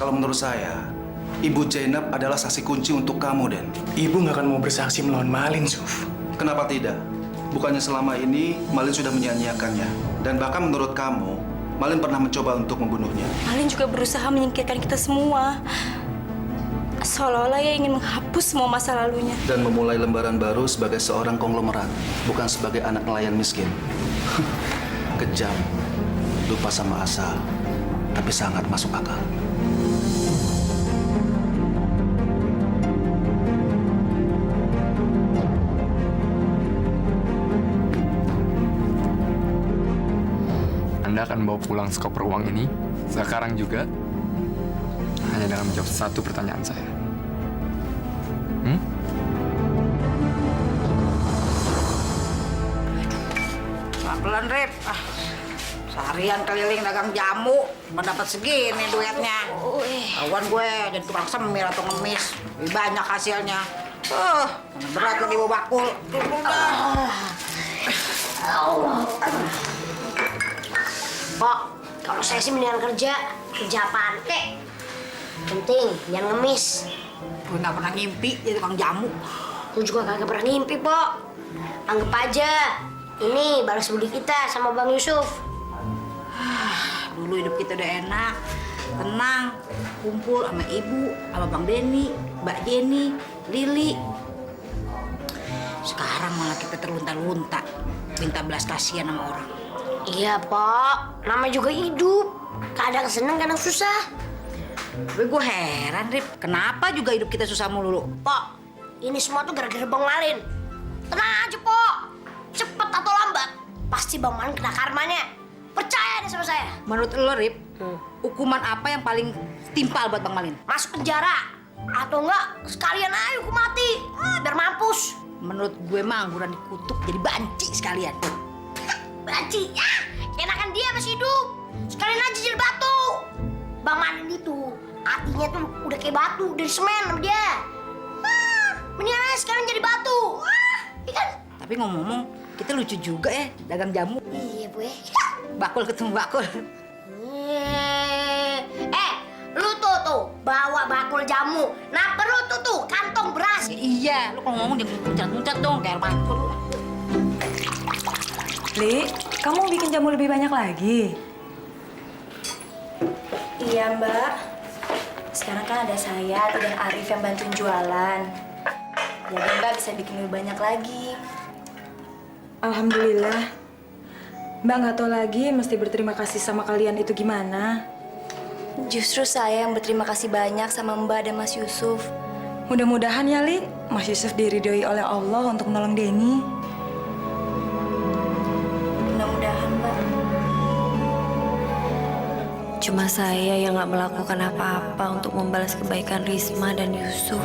kalau menurut saya, Ibu Zainab adalah saksi kunci untuk kamu, Den. Ibu nggak akan mau bersaksi melawan Malin, Suf. Kenapa tidak? Bukannya selama ini Malin sudah menyia-nyiakannya. Dan bahkan menurut kamu, Malin pernah mencoba untuk membunuhnya. Malin juga berusaha menyingkirkan kita semua. Seolah-olah ia ingin menghapus semua masa lalunya. Dan memulai lembaran baru sebagai seorang konglomerat, bukan sebagai anak nelayan miskin. Kejam, lupa sama asal, tapi sangat masuk akal. Anda akan bawa pulang skoper uang ini sekarang juga hanya dengan menjawab satu pertanyaan saya. Pelan, Rip. Seharian keliling dagang jamu, mendapat segini duitnya. Awan gue jadi tukang semir atau ngemis. Lebih banyak hasilnya. Berat lagi bawa bakul. Pok, kalau saya sih mendingan kerja apaan kek? Penting, jangan ngemis. Gue nggak pernah ngimpi jadi tukang jamu. Gue juga kagak pernah ngimpi, Pok. Anggap aja, ini balas budi kita sama Bang Yusuf. Dulu hidup kita udah enak, tenang, kumpul sama ibu, sama Bang Denny, Mbak Jenny, Lili. Sekarang malah kita terlunta-lunta, minta belas kasihan sama orang. Iya, Pok. Namanya juga hidup. Kadang seneng, kadang susah. Tapi gue heran, Rip. Kenapa juga hidup kita susah mulu? Pok, ini semua tuh gara-gara Bang Malin. Tenang aja, Pok. Cepet atau lambat, pasti Bang Malin kena karmanya. Percaya deh sama saya. Menurut lo, Rip, hukuman apa yang paling timpal buat Bang Malin? Masuk penjara. Atau enggak, sekalian aja hukum mati. Biar mampus. Menurut gue mah angguran dikutuk jadi banci sekalian. Banci, ya. Enakan dia masih hidup. Sekalian aja jadi batu. Bang Malin itu, hatinya tuh udah kayak batu dari semen sama dia. Mendingan aja sekalian jadi batu. Iya kan? Tapi ngomong-ngomong, kita lucu juga ya dagang jamu. Iya, Bu. Bakul ketemu bakul. Lu tuh bawa bakul jamu. Nah perlu tuh kantong beras. Ya, iya, lu kalau ngomong jangan muncat-muncat dong kayak bakul. Li, kamu bikin jamu lebih banyak lagi? Iya, Mbak. Sekarang kan ada saya dan Arif yang bantuin jualan. Jadi Mbak bisa bikin lebih banyak lagi. Alhamdulillah. Mbak nggak tahu lagi mesti berterima kasih sama kalian itu gimana. Justru saya yang berterima kasih banyak sama Mbak dan Mas Yusuf. Mudah-mudahan ya, Li, Mas Yusuf diridhoi oleh Allah untuk menolong Denny. Mudah-mudahan, Mbak. Cuma saya yang nggak melakukan apa-apa untuk membalas kebaikan Risma dan Yusuf.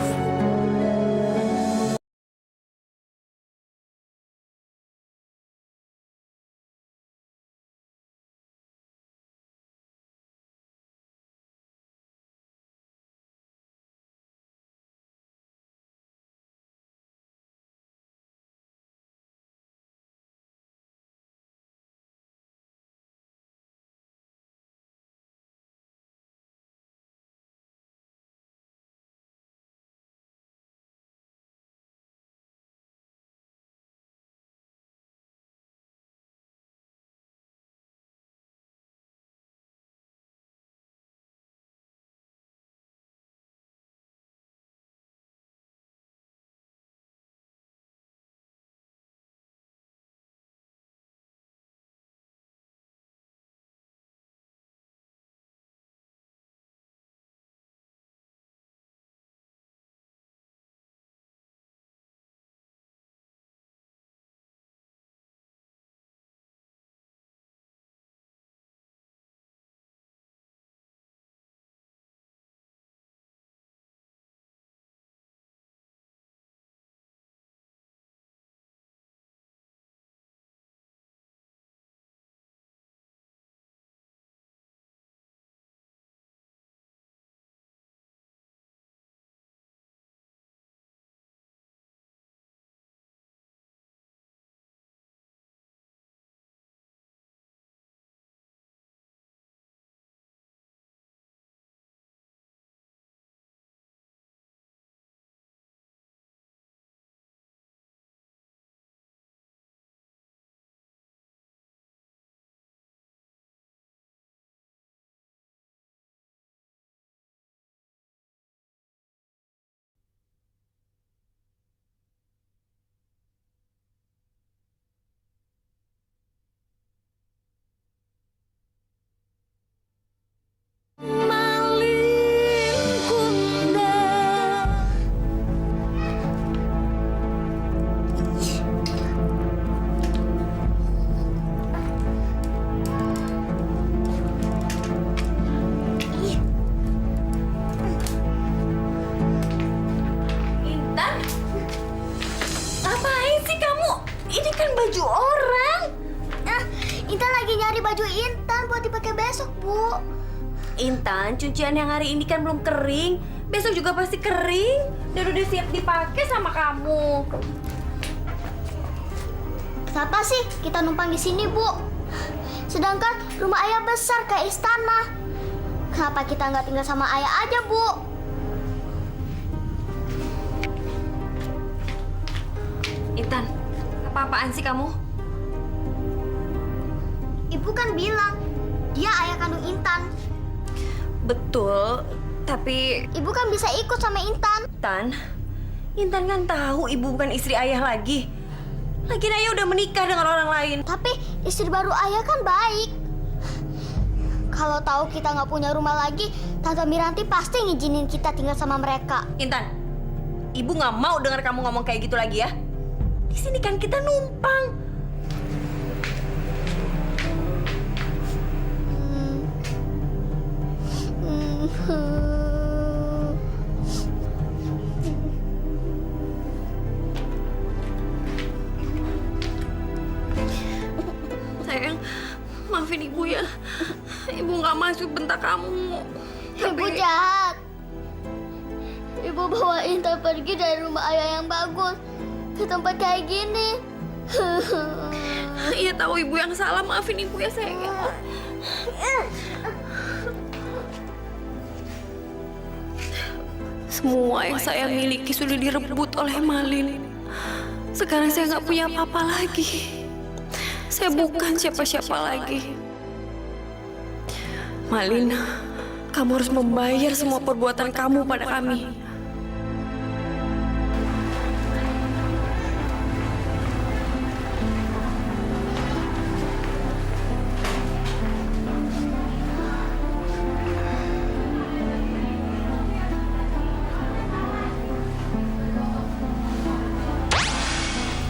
Ini kan baju orang. Intan lagi nyari baju Intan buat dipakai besok, Bu. Intan, cucian yang hari ini kan belum kering. Besok juga pasti kering. Dan udah siap dipakai sama kamu. Kenapa sih kita numpang di sini, Bu? Sedangkan rumah ayah besar kayak istana. Kenapa kita nggak tinggal sama ayah aja, Bu? Intan, apa-apaan sih kamu? Ibu kan bilang dia ayah kandung Intan. Betul, tapi Ibu kan bisa ikut sama Intan. Intan kan tahu ibu bukan istri ayah lagi. Lagian ayah udah menikah dengan orang lain. Tapi istri baru ayah kan baik. Kalau tahu kita nggak punya rumah lagi, Tante Miranti pasti ngizinin kita tinggal sama mereka. Intan, ibu nggak mau dengar kamu ngomong kayak gitu lagi ya. Di sini kan kita numpang. Sayang, maafin ibu ya. Ibu nggak masuk bentak kamu. Ibu jahat. Ibu bawa Intan pergi dari rumah ayah yang bagus ke tempat kayak gini. Iya tahu ibu yang salah, maafin ibu ya sayang. Semua yang saya miliki sudah direbut oleh Malin. Sekarang saya nggak punya apa-apa lagi. Saya bukan siapa-siapa lagi. Malin, kamu harus membayar semua perbuatan kamu pada kami.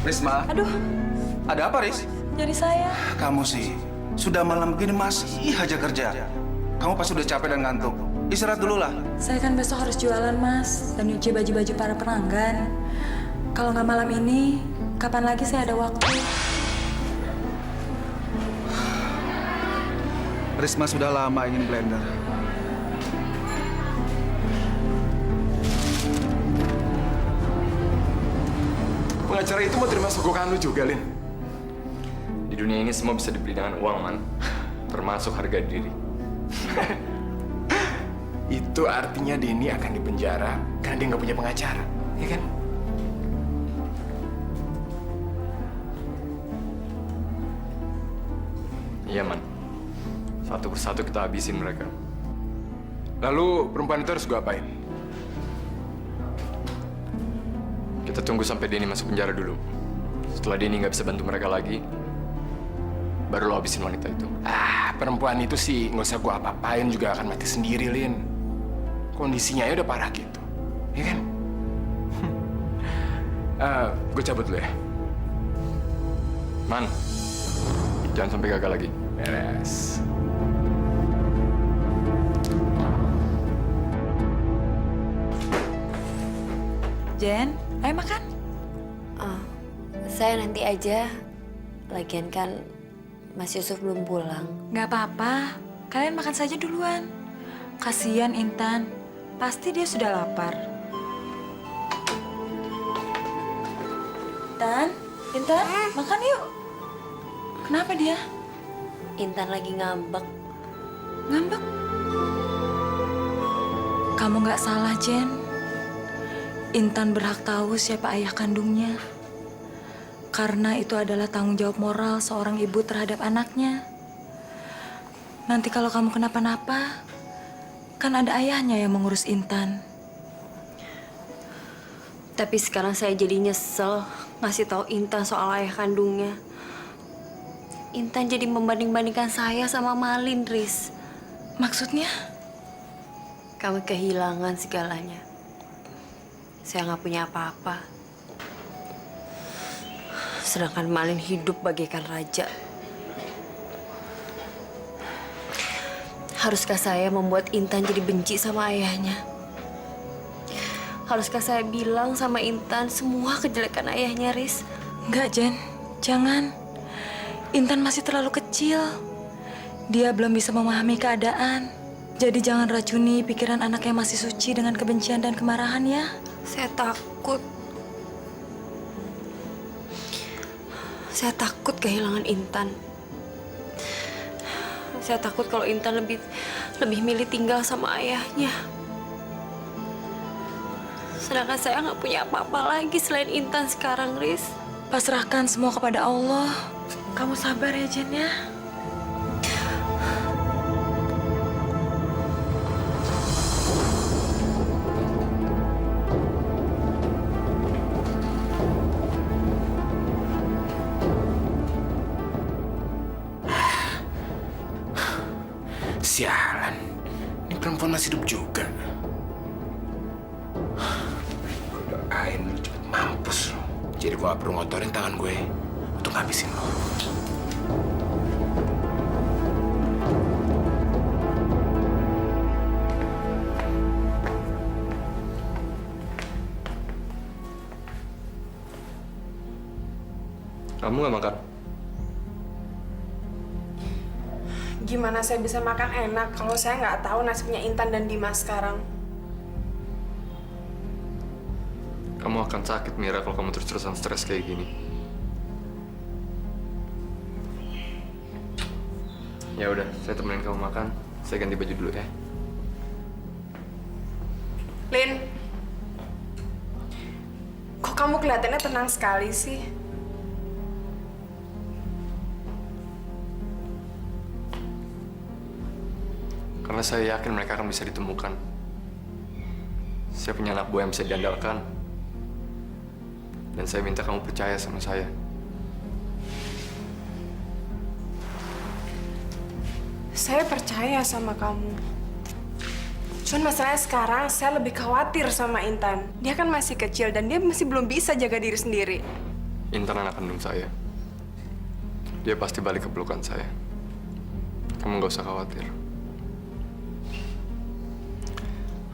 Risma. Aduh, Ada apa, Riz? jadi saya. Kamu sih, sudah malam begini masih aja kerja. Kamu pasti udah capek dan ngantuk. Istirahat dulu lah. Saya kan besok harus jualan, Mas, dan nyuci baju-baju para pelanggan. Kalau nggak malam ini, kapan lagi saya ada waktu? Risma sudah lama ingin blender. Pengacara itu mau terima sogokan lu juga, Lin. Di dunia ini semua bisa dibeli dengan uang, Man. Termasuk harga diri. Itu artinya Denny akan dipenjara karena dia nggak punya pengacara, ya kan? Iya, Man. Satu persatu kita habisin mereka. Lalu perempuan itu harus gue apain? Kita tunggu sampai Denny masuk penjara dulu. Setelah Denny nggak bisa bantu mereka lagi, baru lo habisin wanita itu. Perempuan itu sih nggak usah gue apa-apain juga akan mati sendiri, Lin. Kondisinya ya udah parah gitu, ya kan? Gue cabut dulu ya. Man, jangan sampai gagal lagi. Beres. Jen, ayo makan. Saya nanti aja. Lagian kan Mas Yusuf belum pulang. Nggak apa-apa, kalian makan saja duluan. Kasian Intan, pasti dia sudah lapar. Intan, makan yuk. Kenapa dia? Intan lagi ngambek. Ngambek? Kamu nggak salah, Jen. Intan berhak tahu siapa ayah kandungnya. Karena itu adalah tanggung jawab moral seorang ibu terhadap anaknya. Nanti kalau kamu kenapa-napa, kan ada ayahnya yang mengurus Intan. Tapi sekarang saya jadi nyesel ngasih tahu Intan soal ayah kandungnya. Intan jadi membanding-bandingkan saya sama Malin, Riz. Maksudnya? Kami kehilangan segalanya. Saya nggak punya apa-apa. Sedangkan Malin hidup bagaikan raja. Haruskah saya membuat Intan jadi benci sama ayahnya? Haruskah saya bilang sama Intan semua kejelekan ayahnya, Riz? Enggak, Jen. Jangan. Intan masih terlalu kecil. Dia belum bisa memahami keadaan. Jadi jangan racuni pikiran anak yang masih suci dengan kebencian dan kemarahan ya. Saya takut. Saya takut kehilangan Intan. Saya takut kalau Intan lebih milih tinggal sama ayahnya. Sedangkan saya nggak punya apa-apa lagi selain Intan sekarang, Riz. Pasrahkan semua kepada Allah. Kamu sabar ya, Jen ya. Sialan, ini perempuan masih hidup juga. Doain lu cepet mampus lo. Jadi gue gak perlu ngotorin tangan gue untuk ngabisin lo. Kamu nggak makan? Gimana saya bisa makan enak kalau saya nggak tahu nasibnya Intan dan Dimas sekarang? Kamu akan sakit, Mira, kalau kamu terus-terusan stres kayak gini. Ya udah, saya temenin kamu makan. Saya ganti baju dulu ya. Lin, kok kamu kelihatannya tenang sekali sih? Karena saya yakin mereka akan bisa ditemukan. Saya punya anak buah yang bisa diandalkan. Dan saya minta kamu percaya sama saya. Saya percaya sama kamu. Cuman masalahnya sekarang saya lebih khawatir sama Intan. Dia kan masih kecil dan dia masih belum bisa jaga diri sendiri. Intan anak kandung saya. Dia pasti balik ke pelukan saya. Kamu nggak usah khawatir.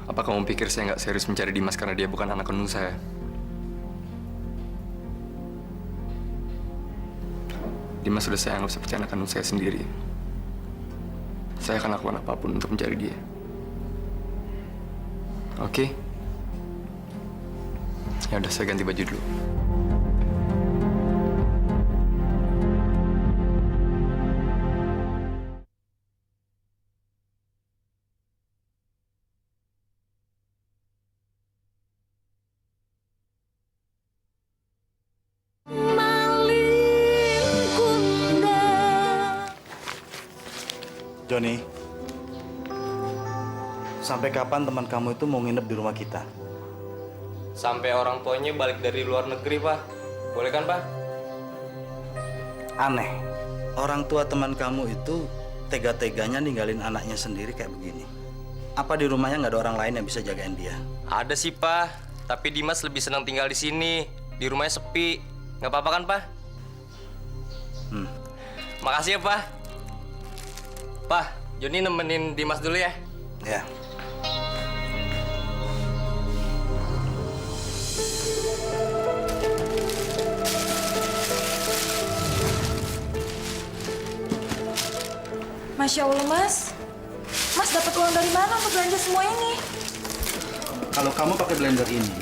Apa kamu pikir saya nggak serius mencari Dimas karena dia bukan anak kandung saya? Dimas sudah saya anggap seperti anak kandung saya sendiri. Saya akan lakukan apapun untuk mencari dia. Oke? Ya udah, saya ganti baju dulu. Joni, sampai kapan teman kamu itu mau nginep di rumah kita? Sampai orang tuanya balik dari luar negeri, Pak. Boleh kan, Pak? Aneh, orang tua teman kamu itu tega-teganya ninggalin anaknya sendiri kayak begini. Apa di rumahnya nggak ada orang lain yang bisa jagain dia? Ada sih, Pak. Tapi Dimas lebih senang tinggal di sini. Di rumahnya sepi. Nggak apa-apa kan, Pak? Makasih ya, Pak. Pak, Joni nemenin Dimas dulu ya. Ya. Masya Allah, Mas. Mas dapat uang dari mana untuk belanja semua ini? Kalau kamu pakai blender ini,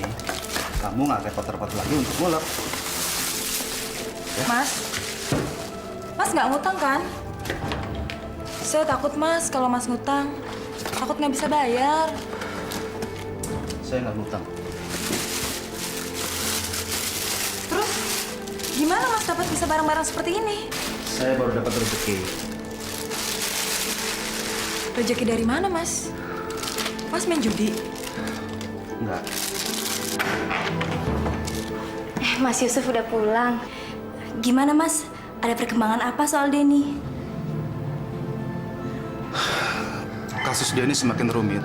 kamu nggak repot-repot lagi untuk ngulek. Mas nggak ngutang kan? Saya takut, Mas, kalau Mas ngutang. Takut nggak bisa bayar. Saya nggak ngutang. Terus, gimana Mas dapat bisa barang-barang seperti ini? Saya baru dapat rezeki. Rezeki dari mana, Mas? Mas main judi? Enggak. Mas Yusuf udah pulang. Gimana, Mas? Ada perkembangan apa soal Denny? Kasus Denny semakin rumit.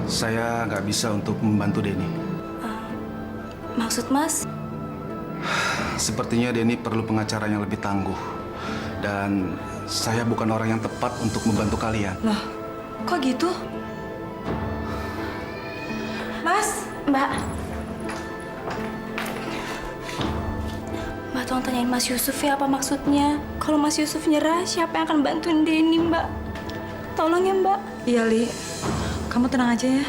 Saya nggak bisa untuk membantu Denny. Maksud Mas? Sepertinya Denny perlu pengacara yang lebih tangguh. Dan saya bukan orang yang tepat untuk membantu kalian. Loh, kok gitu? Mas? Mbak tolong tanyain Mas Yusuf ya apa maksudnya. Kalau Mas Yusuf nyerah, siapa yang akan bantuin Denny, Mbak? Tolong ya, Mbak. Iya, Li. Kamu tenang aja ya.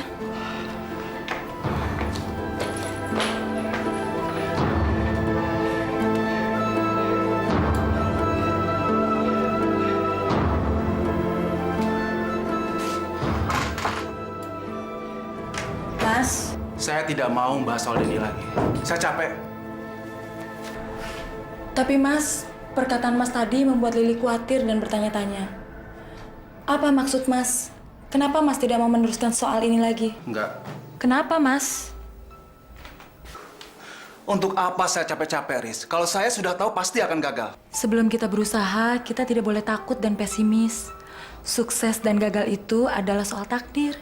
Mas, Saya tidak mau membahas soal ini lagi. Saya capek. tapi Mas, perkataan Mas tadi membuat Lili khawatir dan bertanya-tanya. Apa maksud Mas? Kenapa Mas tidak mau meneruskan soal ini lagi? Enggak. Kenapa, Mas? Untuk apa saya capek-capek, Riz? Kalau saya sudah tahu pasti akan gagal. Sebelum kita berusaha, kita tidak boleh takut dan pesimis. Sukses dan gagal itu adalah soal takdir.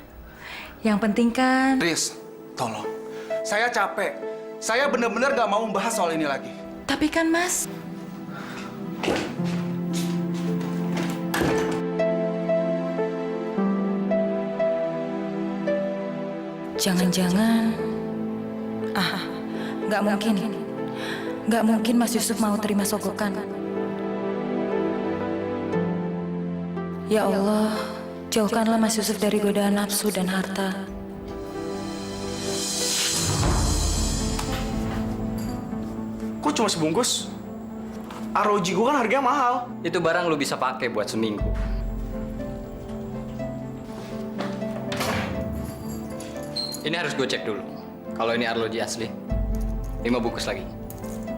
Yang penting kan... Riz, tolong. Saya capek. Saya benar-benar nggak mau membahas soal ini lagi. Tapi kan, Mas... Jangan-jangan... nggak mungkin. Nggak mungkin Mas Yusuf mau terima sogokan. Ya Allah, jauhkanlah Mas Yusuf dari godaan nafsu dan harta. Kok cuma sebungkus? ROG gue kan harganya mahal. Itu barang lu bisa pakai buat seminggu. Ini harus gue cek dulu. Kalau ini ROG asli, 5 bungkus lagi.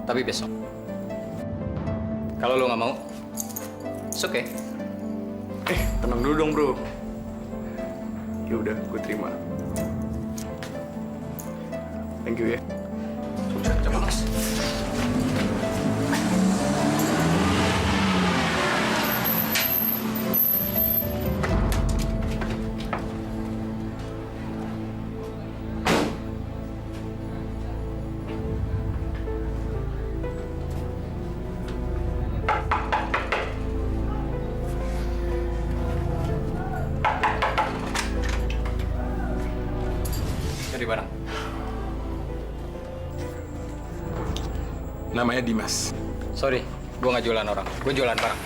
Tapi besok. Kalau lu nggak mau, it's okay. Tenang dulu dong, bro. Ya udah, gue terima. Thank you ya. Coba, Mas. Jadi barang. Namanya Dimas. Sorry, gue nggak jualan orang. Gue jualan barang.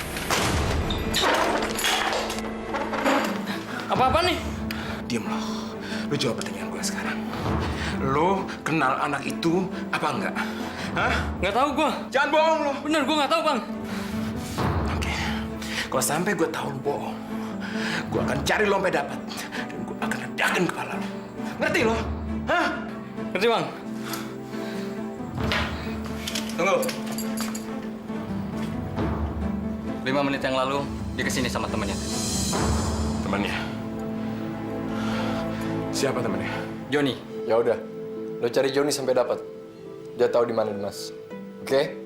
Apa-apa nih? Diam lo. Lu jawab pertanyaan gue sekarang. Lo kenal anak itu apa enggak? Hah? Nggak tahu gue. Jangan bohong lo. Bener, gue nggak tahu, Bang. Oke. Kalau sampai gue tahu lo bohong, gue akan cari lo sampai dapat. Dan gue akan ledakin kepala lo. Ngerti lo? Hah? Ngerti, Bang? Tunggu. 5 menit yang lalu, dia kesini sama temannya. Temannya? Siapa temannya? Joni. Ya udah, lo cari Joni sampai dapat. Dia tahu di mana Dimas. Oke?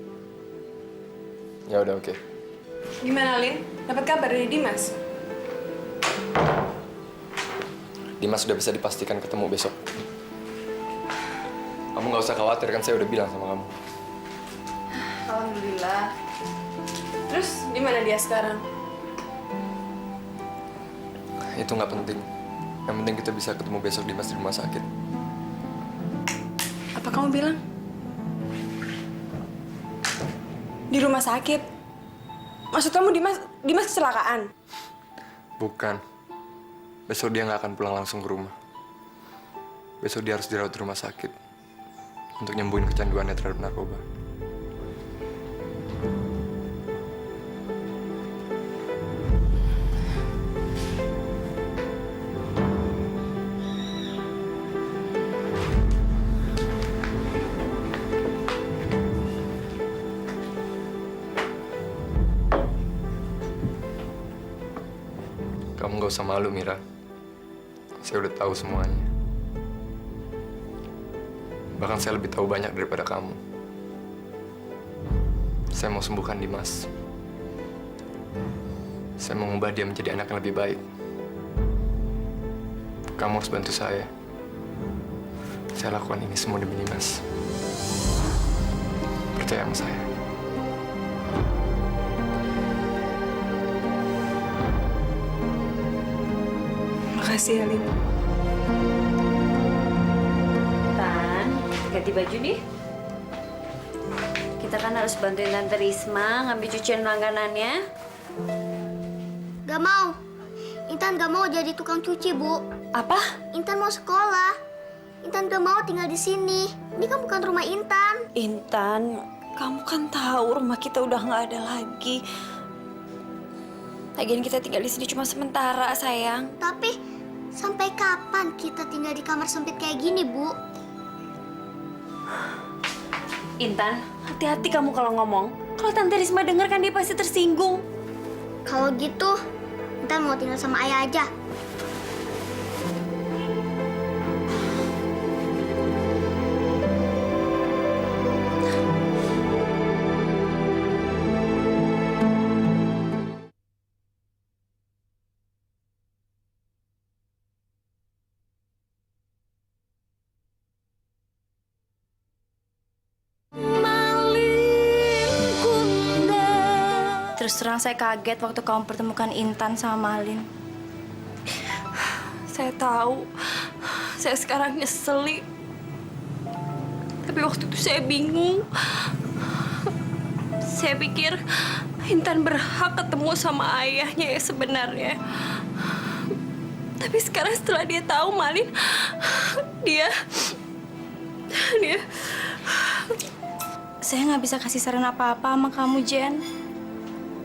Ya udah, oke. Gimana, Lin? Dapat kabar dari Dimas? Dimas sudah bisa dipastikan ketemu besok. Kamu nggak usah khawatir, kan saya udah bilang sama kamu. Alhamdulillah. Terus di mana dia sekarang? Itu nggak penting. Yang penting kita bisa ketemu besok Dimas di rumah sakit. Apa kamu bilang? Di rumah sakit? Maksud kamu Dimas kecelakaan? Bukan. Besok dia nggak akan pulang langsung ke rumah. Besok dia harus dirawat di rumah sakit untuk nyembuhin kecanduannya terhadap narkoba. Kamu nggak usah malu, Mira. Saya udah tahu semuanya. Bahkan saya lebih tahu banyak daripada kamu. Saya mau sembuhkan Dimas. Saya mau mengubah dia menjadi anak yang lebih baik. Kamu harus bantu saya. Saya lakukan ini semua demi Dimas. Percaya sama saya. Makasih ya, Lin. Tan, ganti baju nih. kita kan harus bantuin Tante Risma ngambil cucian langganannya. Gak mau. Intan gak mau jadi tukang cuci, Bu. Apa? Intan mau sekolah. Intan gak mau tinggal di sini. Ini kan bukan rumah Intan. Intan, kamu kan tahu rumah kita udah nggak ada lagi. Lagian kita tinggal di sini cuma sementara, sayang. Tapi sampai kapan kita tinggal di kamar sempit kayak gini, Bu? Intan, hati-hati kamu kalau ngomong. Kalau Tante Risma dengar kan dia pasti tersinggung. Kalau gitu, Intan mau tinggal sama ayah aja. Terus terang saya kaget waktu kamu pertemukan Intan sama Malin. Saya tahu, saya sekarang nyeseli. Tapi waktu itu saya bingung. Saya pikir Intan berhak ketemu sama ayahnya ya sebenarnya. Tapi sekarang setelah dia tahu Malin, dia... Saya nggak bisa kasih saran apa-apa sama kamu, Jen.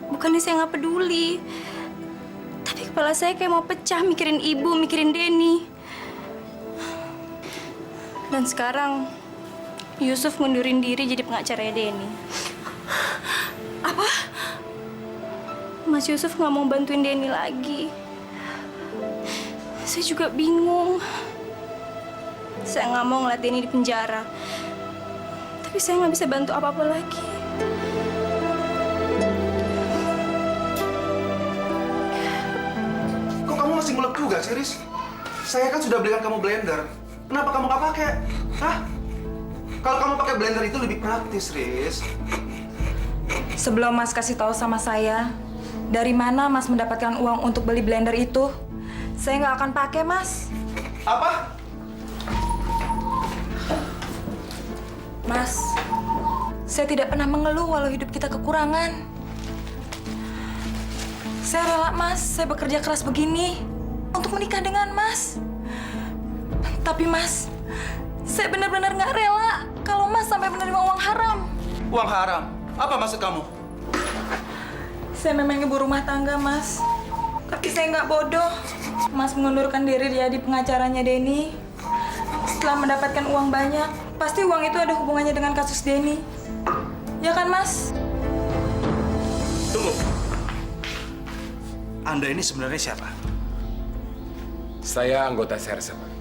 Bukannya saya nggak peduli. Tapi kepala saya kayak mau pecah mikirin ibu, mikirin Denny. Dan sekarang Yusuf ngundurin diri jadi pengacaranya Denny. Apa? Mas Yusuf nggak mau bantuin Denny lagi. Saya juga bingung. Saya nggak mau ngeliat Denny di penjara. Tapi saya nggak bisa bantu apa-apa lagi. Kok kamu masih ngulek juga sih, Riz? Saya kan sudah belikan kamu blender. Kenapa kamu nggak pakai? Hah? Kalau kamu pakai blender itu lebih praktis, Riz. Sebelum Mas kasih tahu sama saya, dari mana Mas mendapatkan uang untuk beli blender itu, saya nggak akan pakai, Mas. Apa? Mas, saya tidak pernah mengeluh walau hidup kita kekurangan. Saya rela, Mas, saya bekerja keras begini untuk menikah dengan Mas. Tapi, Mas, saya benar-benar nggak rela kalau Mas sampai menerima uang haram. Uang haram? Apa maksud kamu? Saya memang ibu rumah tangga, Mas. Tapi saya nggak bodoh. Mas mengundurkan diri jadi pengacaranya Denny. Setelah mendapatkan uang banyak, pasti uang itu ada hubungannya dengan kasus Denny. Ya kan, Mas? Tunggu. Anda ini sebenarnya siapa? Saya anggota Sersa, Pak.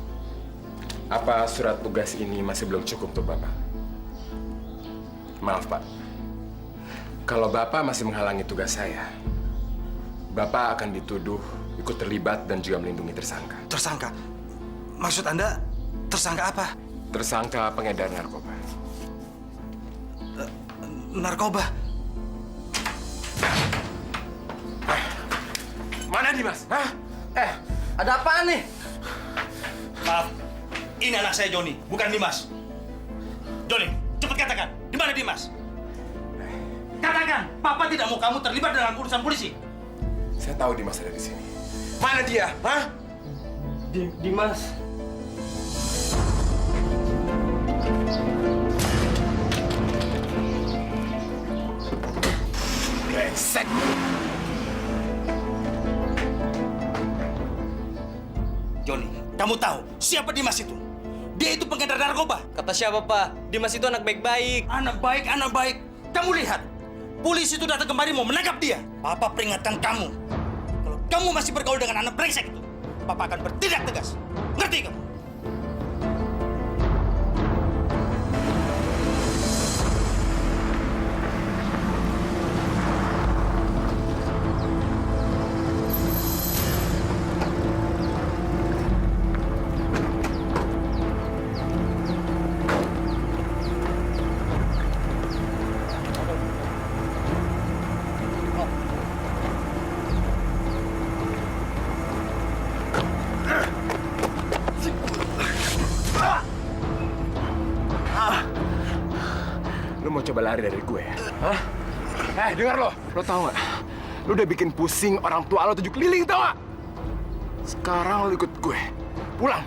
Apa surat tugas ini masih belum cukup untuk Bapak? Maaf, Pak. Kalau Bapak masih menghalangi tugas saya, Bapak akan dituduh ikut terlibat dan juga melindungi tersangka. Tersangka? Maksud Anda tersangka apa? Tersangka pengedar narkoba. Narkoba? Mana Dimas? Hah? Ada apaan nih? Maaf, ini anak saya Joni, bukan Dimas. Joni, cepat katakan, di mana Dimas? Katakan, Papa tidak mau kamu terlibat dalam urusan polisi. Saya tahu Dimas ada di sini. Mana dia? Hah? Dimas. Brengsek. Joni, kamu tahu siapa Dimas itu? Dia itu pengedar narkoba. Kata siapa, Pak? Dimas itu anak baik-baik. Anak baik, anak baik. Kamu lihat, polisi itu datang kemari mau menangkap dia. Papa peringatkan kamu. Kalau kamu masih bergaul dengan anak brengsek itu, Papa akan bertindak tegas. Ngerti kamu? Lu mau coba lari dari gue ya? Hah? Dengar lo tau nggak? Lu udah bikin pusing orang tua lo 7 keliling, tau nggak? Sekarang lo ikut gue. Pulang.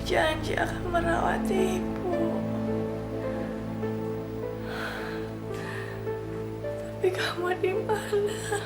Janji akan merawat ibu. Tapi kamu di mana?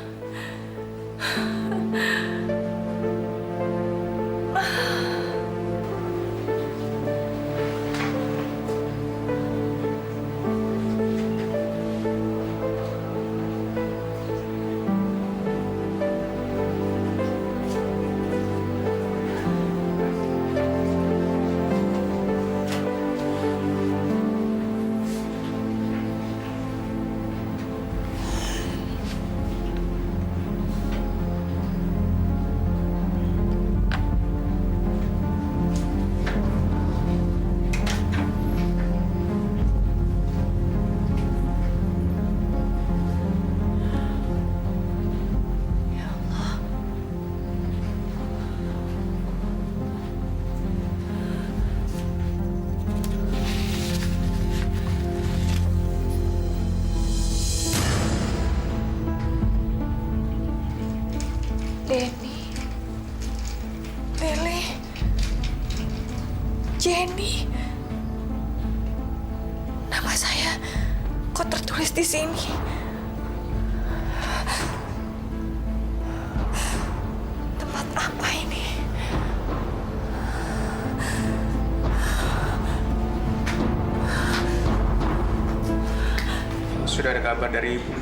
Denny, Lily, Jenny. Nama saya kok tertulis di sini? Tempat apa ini? Sudah ada kabar dari ibu?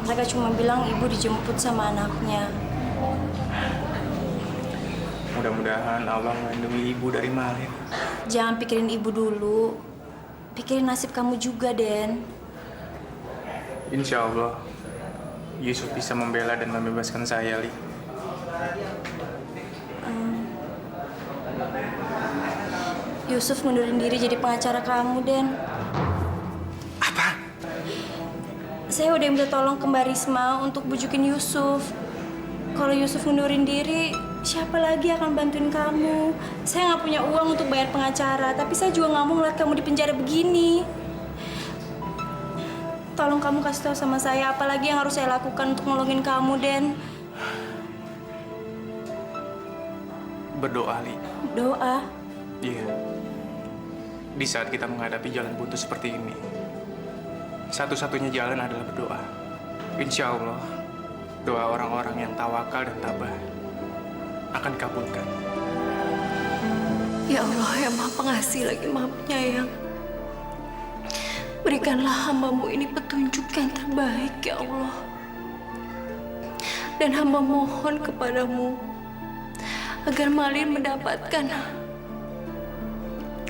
Mereka cuma bilang ibu dijemput sama anaknya. Mudah-mudahan Allah melindungi ibu dari Malin. Jangan pikirin ibu dulu. Pikirin nasib kamu juga, Den. Insya Allah, Yusuf bisa membela dan membebaskan saya, Li. Yusuf ngundurin diri jadi pengacara kamu, Den. Apa? Saya udah minta tolong ke Mbak Risma untuk bujukin Yusuf. Kalau Yusuf ngundurin diri, siapa lagi akan bantuin kamu? Saya nggak punya uang untuk bayar pengacara, tapi saya juga nggak mau ngeliat kamu di penjara begini. Tolong kamu kasih tahu sama saya apa lagi yang harus saya lakukan untuk nolongin kamu, Den. Berdoa, Li. Doa. Iya. Di saat kita menghadapi jalan buntu seperti ini, satu-satunya jalan adalah berdoa. Insya Allah, doa orang-orang yang tawakal dan tabah akan dikabulkan. Ya Allah, yang Maha Pengasih lagi Maha Penyayang. Berikanlah hamba-Mu ini petunjuk yang terbaik, ya Allah. Dan hamba mohon kepadamu agar Malin mendapatkan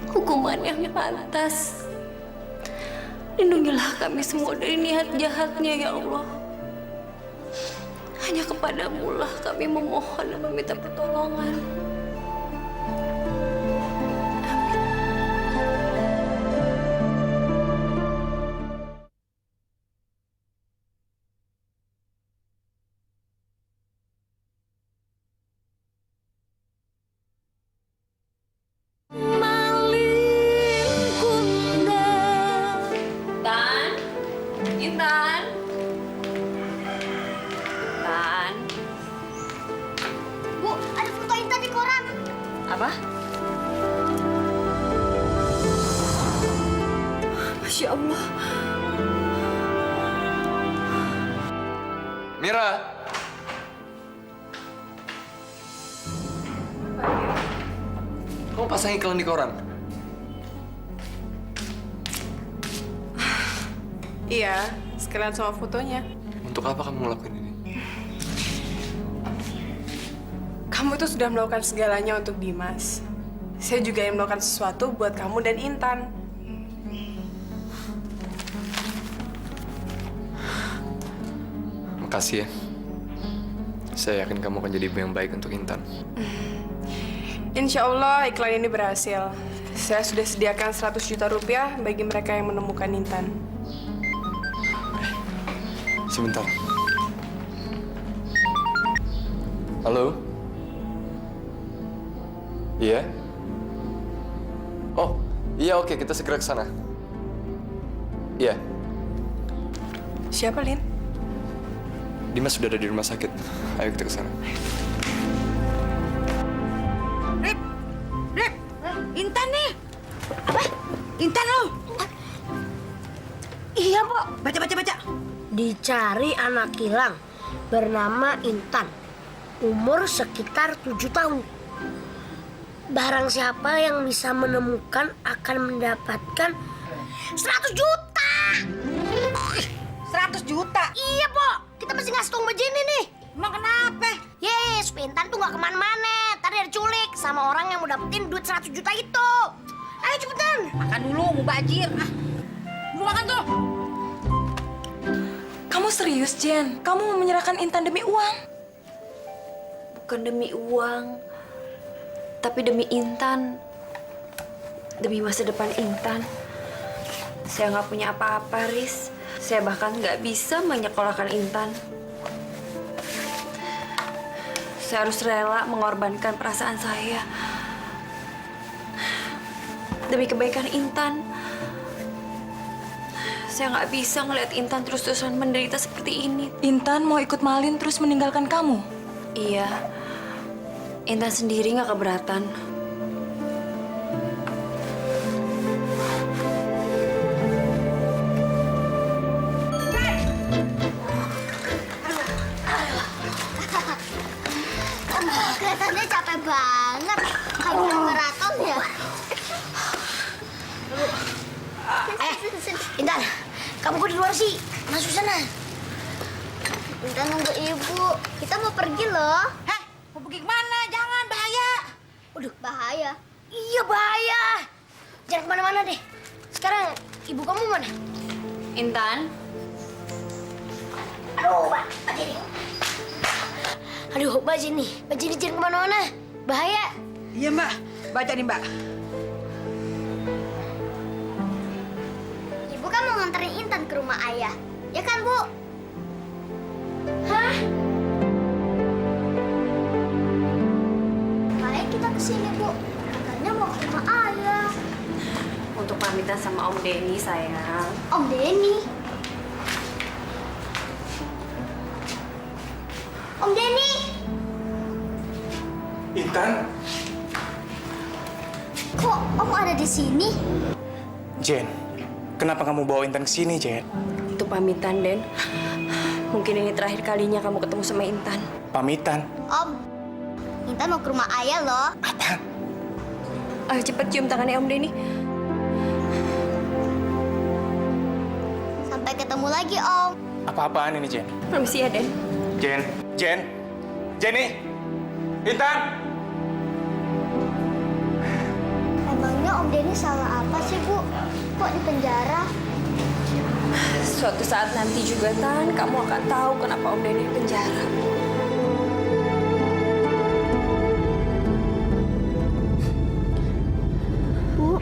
hukuman yang pantas. Lindungilah kami semua dari niat jahatnya, ya Allah. Hanya kepadamu lah kami memohon dan meminta pertolongan. Bu, ada foto Intan di koran. Apa? Masya Allah. Mira! Kamu pasang iklan di koran. Iya, sekalian sama fotonya. Untuk apa kamu ngelakuin ini? Kamu tuh sudah melakukan segalanya untuk Dimas. Saya juga yang melakukan sesuatu buat kamu dan Intan. Makasih ya. Saya yakin kamu akan jadi ibu yang baik untuk Intan. Insya Allah iklan ini berhasil. Saya sudah sediakan 100 juta rupiah bagi mereka yang menemukan Intan. Sebentar. Halo? Iya? Oh, iya oke, kita segera ke sana. Iya. Siapa, Lin? Dimas sudah ada di rumah sakit. Ayo kita ke sana. Rip, Intan nih. Apa? Intan lo? Iya, Bu. Baca. Dicari anak hilang bernama Intan. Umur sekitar 7 tahun. Barang siapa yang bisa menemukan akan mendapatkan 100 juta. 100 juta? Iya, Po. Kita masih ngasih tunggu begini nih. Emang kenapa? Yes, Intan tuh nggak kemana-mana. Tadi ada diculik sama orang yang mau dapetin duit 100 juta itu. Ayo cepetan. Makan dulu, mubazir. Mau makan tuh. Kamu serius, Jen? Kamu mau menyerahkan Intan demi uang? Bukan demi uang, tapi demi Intan. Demi masa depan Intan. Saya nggak punya apa-apa, Riz. Saya bahkan nggak bisa menyekolahkan Intan. Saya harus rela mengorbankan perasaan saya demi kebaikan Intan. Saya nggak bisa ngeliat Intan terus-terusan menderita seperti ini. Intan mau ikut Malin terus meninggalkan kamu? Iya, Intan sendiri nggak keberatan. Kelihatannya capek banget. Habis maraton ya. Intan, kamu kok di luar sih? Masuk sana. Intan nunggu ibu. Kita mau pergi loh. Hah? Mau pergi kemana? Jangan, bahaya. Waduh, bahaya. Iya, bahaya. Jangan kemana-mana deh. Sekarang ibu kamu mana? Intan, Aduh, Mbak Jini. Aduh, Mbak Jini. Mbak Jini jangan kemana-mana. Bahaya. Iya, Mbak. Baca nih, Mbak. Ibu kan mau nganterin Intan ke rumah ayah. Ya kan, Bu? Hah? Ngapain kita kesini, Bu? Katanya mau ke rumah ayah. untuk pamitan sama Om Denny, sayang. Om Denny? Om Denny? Intan? Kok Om ada di sini? Jen, kenapa kamu bawa Intan ke sini, Jen? Itu pamitan, Den. Mungkin ini terakhir kalinya kamu ketemu sama Intan. Pamitan? Om, Intan mau ke rumah ayah loh. Apa? Ayo cepet cium tangannya Om Denny. Sampai ketemu lagi, Om. Apa-apaan ini, Jen? Permisi ya, Den. Jenny! Intan! Emangnya Om Denny salah apa sih, Bu? Kok di penjara? Suatu saat nanti juga, Tan, kamu akan tahu kenapa Om Denny di penjara. Bu,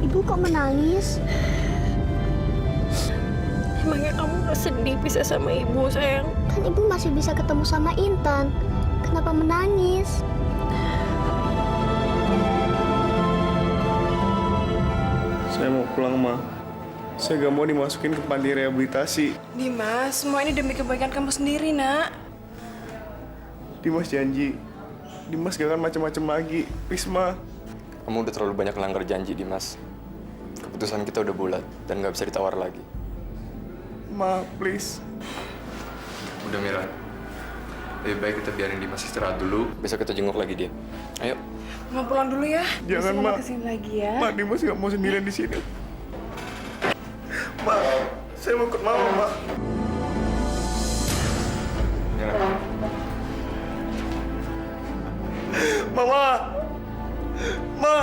Ibu kok menangis? Emangnya kamu gak sedih bisa sama ibu, sayang? Kan Ibu masih bisa ketemu sama Intan. Kenapa menangis? Saya mau pulang, Ma. Saya gak mau dimasukin ke panti rehabilitasi. Dimas, semua ini demi kebaikan kamu sendiri, Nak. Dimas janji. Dimas gak akan macam-macam lagi. Please, Ma. Kamu udah terlalu banyak langgar janji, Dimas. Keputusan kita udah bulat dan nggak bisa ditawar lagi. Ma, please. Udah, Mira. Lebih baik kita biarin Dimas istirahat dulu. Besok kita jenguk lagi dia. Ayo. Mau pulang dulu ya? Jangan, Besok Ma. mau kesini lagi ya. Ma, Dimas nggak mau sendirian di sini. Ma, saya mau ikut Mama, Ma. Jangan. Mama! Ma!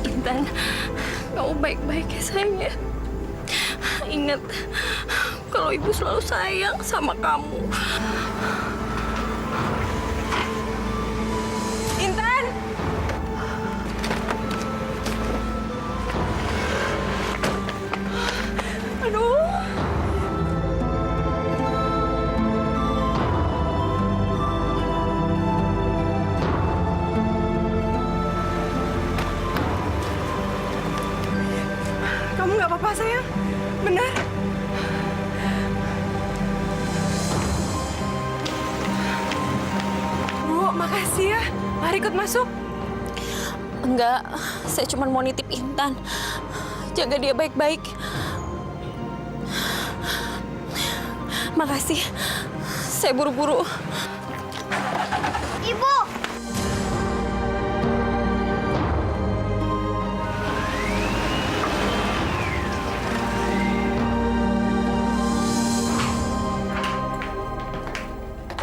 Intan, kamu baik-baik ya sayang ya. Ingat, kalau ibu selalu sayang sama kamu. Intan! Aduh. Kamu nggak apa-apa sayang? Benar? Bu, makasih ya. Mari ikut masuk. Enggak, saya cuma mau nitip Intan. Jaga dia baik-baik. Makasih. Saya buru-buru. Ibu!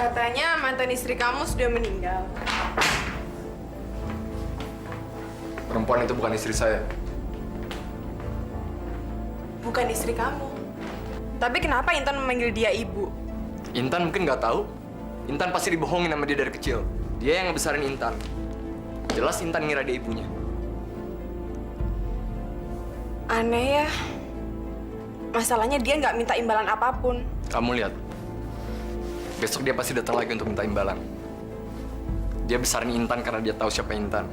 Katanya mantan istri kamu sudah meninggal. Perempuan itu bukan istri saya. Bukan istri kamu. Tapi kenapa Intan memanggil dia ibu? Intan mungkin nggak tahu. Intan pasti dibohongin sama dia dari kecil. Dia yang ngebesarin Intan. Jelas Intan ngira dia ibunya. Aneh ya. Masalahnya dia nggak minta imbalan apapun. Kamu lihat. Besok dia pasti datang lagi untuk minta imbalan. Dia besarin Intan karena dia tahu siapa Intan.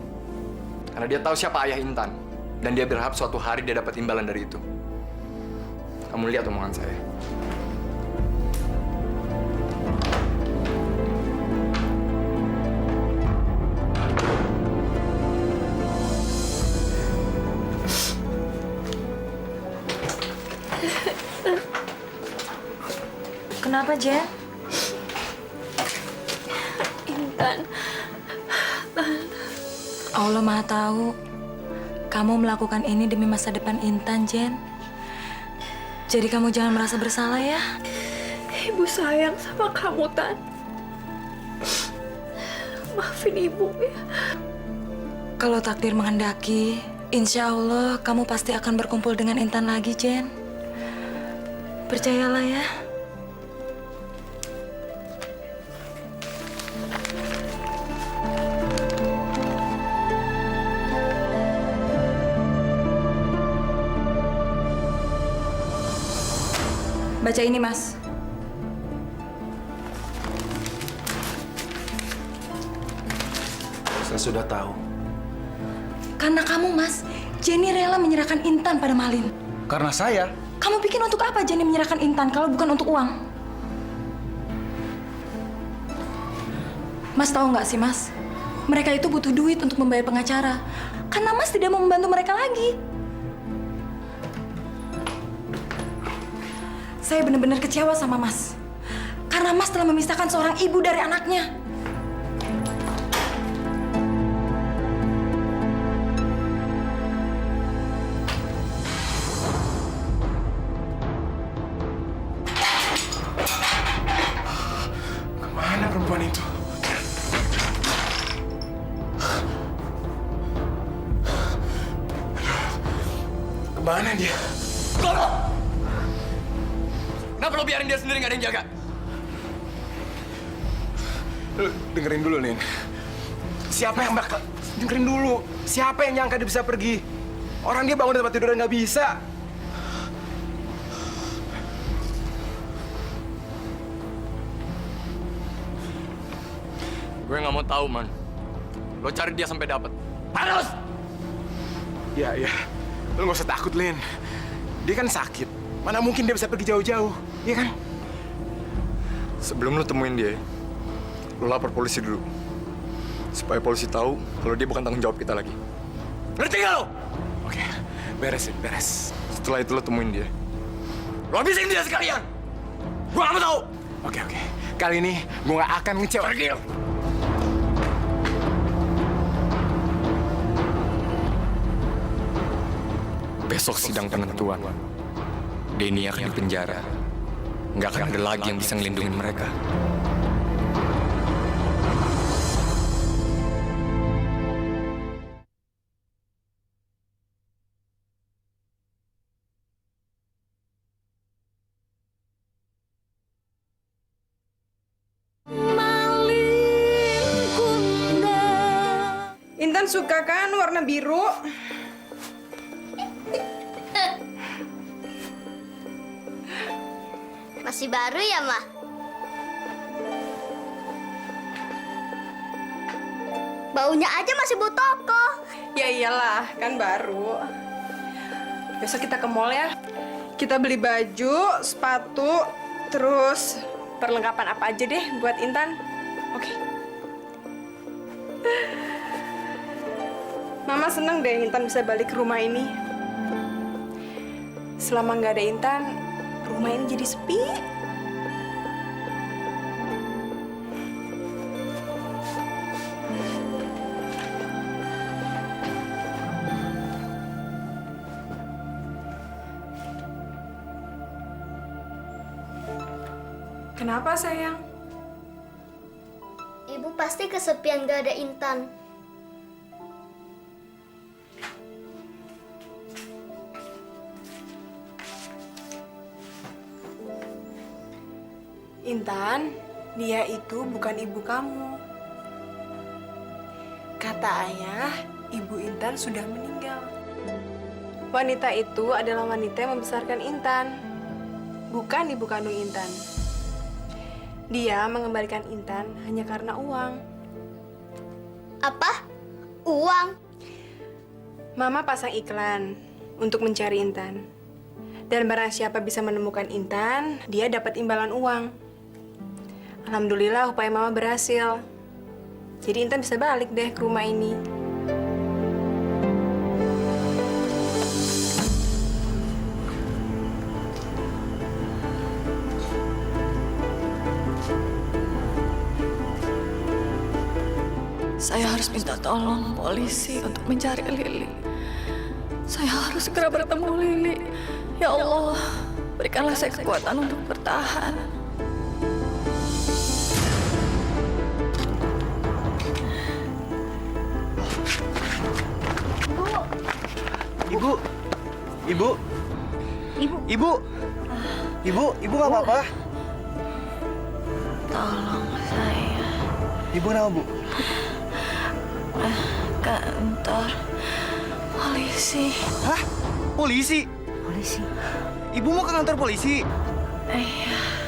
Karena dia tahu siapa ayah Intan. Dan dia berharap suatu hari dia dapat imbalan dari itu. Kamu lihat omongan saya. Kenapa, Jen? Intan. Allah Maha Tahu. Kamu melakukan ini demi masa depan Intan, Jen. Jadi kamu jangan merasa bersalah ya. Ibu sayang sama kamu, Tan. Maafin ibu ya. Kalau takdir menghendaki, insya Allah kamu pasti akan berkumpul dengan Intan lagi, Jen. Percayalah ya. Baca ini, Mas. Saya sudah tahu. Karena kamu, Mas, Jenny rela menyerahkan Intan pada Malin. Karena saya. Kamu pikir untuk apa Jenny menyerahkan Intan kalau bukan untuk uang? Mas tahu nggak sih, Mas? Mereka itu butuh duit untuk membayar pengacara. Karena Mas tidak mau membantu mereka lagi. Saya benar-benar kecewa sama Mas. Karena Mas telah memisahkan seorang ibu dari anaknya. Kemana perempuan itu? Kemana dia? Tolong! Kenapa lo biarin dia sendiri nggak ada yang jaga? Lu dengerin dulu, Lin. Siapa yang bakal... Dengerin dulu. Siapa yang nyangka dia bisa pergi? Orang dia bangun di tempat tidur nggak bisa. Gue nggak mau tahu, Man. Lo cari dia sampai dapat. Harus! Ya, ya. Lu nggak usah takut, Lin. Dia kan sakit. Mana mungkin dia bisa pergi jauh-jauh, iya kan? Sebelum lo temuin dia, lo lapor polisi dulu. Supaya polisi tahu kalau dia bukan tanggung jawab kita lagi. Ngerti nggak lo? Oke, beres, Lin, beres. Setelah itu lo temuin dia. Lo habisin dia sekalian! Gue gak mau tahu! Oke. Kali ini gue gak akan ngecewain dia. Besok sidang penentuan. Denny akan dipenjara. Nggak akan ada lagi yang bisa ngelindungin mereka. Intan suka kan warna biru? Masih baru ya, Ma? Baunya aja masih bau toko. Ya iyalah, kan baru. Besok kita ke mall ya. Kita beli baju, sepatu, terus perlengkapan apa aja deh buat Intan. Oke. Mama seneng deh Intan bisa balik ke rumah ini. Selama nggak ada Intan, rumah ini jadi sepi. Kenapa sayang? Ibu pasti kesepian gak ada Intan. Intan, dia itu bukan ibu kamu. Kata ayah, ibu Intan sudah meninggal. Wanita itu adalah wanita yang membesarkan Intan, bukan ibu kandung Intan. Dia mengembalikan Intan hanya karena uang. Apa? Uang? Mama pasang iklan untuk mencari Intan. Dan barang siapa bisa menemukan Intan, dia dapat imbalan uang. Alhamdulillah upaya Mama berhasil. Jadi Intan bisa balik deh ke rumah ini. Saya harus minta tolong polisi untuk mencari Lili. Saya harus segera bertemu Lili. Ya Allah, berikanlah saya kekuatan untuk bertahan. Ibu nggak apa-apa? Tolong saya. Ibu kenapa, Bu? Kantor polisi. Hah? Polisi? Polisi. Ibu mau ke kantor polisi? Iya.